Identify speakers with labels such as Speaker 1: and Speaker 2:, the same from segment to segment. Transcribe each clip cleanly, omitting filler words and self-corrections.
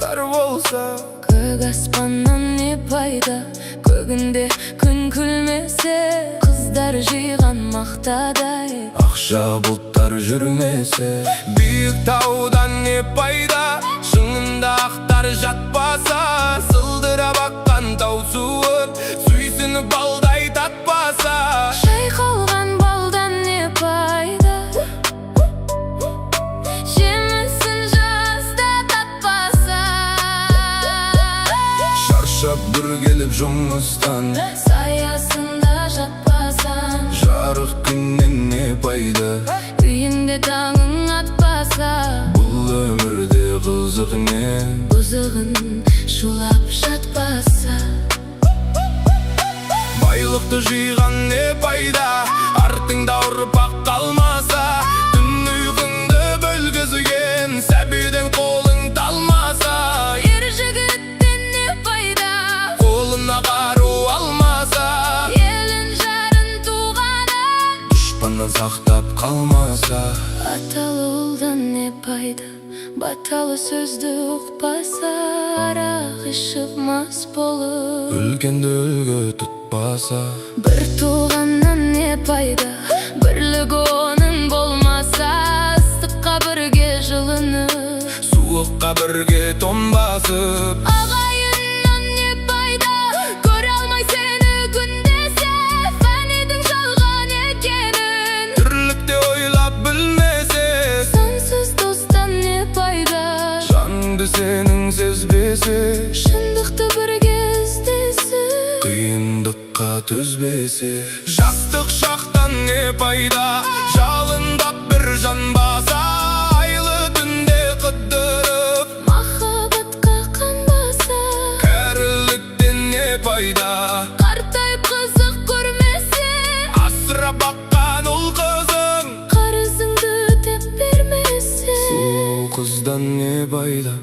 Speaker 1: ар болса.
Speaker 2: Көк аспаннан не пайда, көгінде күн күлмесе, қыздар жиған мақтадай
Speaker 1: Ақша бұлттар жүрмесе. Биік таудан не пайда, шыңында ақтар жатпаса. Сылдырап аққан тау суын, сүйсініп балдай татпаса.
Speaker 2: Шайқалған балдан не пайда, жемісін жазда татпаса.
Speaker 1: Шаршап бір келіп жұмыстан,
Speaker 2: Саясында жатпасан,
Speaker 1: жарық күннен не пайда,
Speaker 2: үйінде таңың атпаса.
Speaker 1: бұл өмірде қызық не,
Speaker 2: Бұзығын шулап жатпаса.
Speaker 1: байлықты жиған не пайда, артыңда ұрпақ қалмаса. Түн ұйқыңды бөлгізген сәбиден қолың талмаса.
Speaker 2: Ер жігіттен не пайда,
Speaker 1: Қолына қару алмаса.
Speaker 2: елін жарын туғаны,
Speaker 1: Дұшпаннан сақтап қалмаса.
Speaker 2: аталы ұлдан не пайда, баталы сөзді ұқпаса. Арақ ішіп мас болып,
Speaker 1: Үлкенді үлгі тұтпаса.
Speaker 2: бір туғаннан не пайда, бірлік оның болмаса. Ыстыққа бірге жылынып,
Speaker 1: Суыққа бірге тоңбасып.
Speaker 2: ағайыннан не пайда, көре алмай сені күндесе. Фәнидің жалған екенін
Speaker 1: Тірлікте ойлап білмесе.
Speaker 2: сансыз достан не пайда,
Speaker 1: Жанды сенің сезбесе.
Speaker 2: шындықты бірге іздесе.
Speaker 1: Қиындыққа төзбесе. Жастық шақтан не пайда, жалындап бір жан баса. Айлы түнде қыдырып,
Speaker 2: Махаббатқа қанбаса,
Speaker 1: кәріліктен не пайда,
Speaker 2: қартайып қызық көрмесе.
Speaker 1: асырап баққан ұл қызың,
Speaker 2: Қарызыңды өтеп бермесе.
Speaker 1: сұлу қыздан не пайда,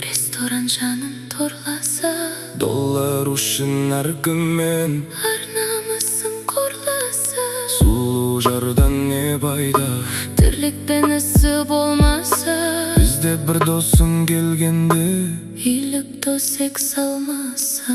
Speaker 2: Ресторан жанын торласа,
Speaker 1: доллар үшін әркіммен.
Speaker 2: ар намысын қорласа.
Speaker 1: Сұлу жардан не пайда,
Speaker 2: Тірлікпен ісі болмаса.
Speaker 1: бізде бір досың келгенде.
Speaker 2: Үйлік дос ек салмаса.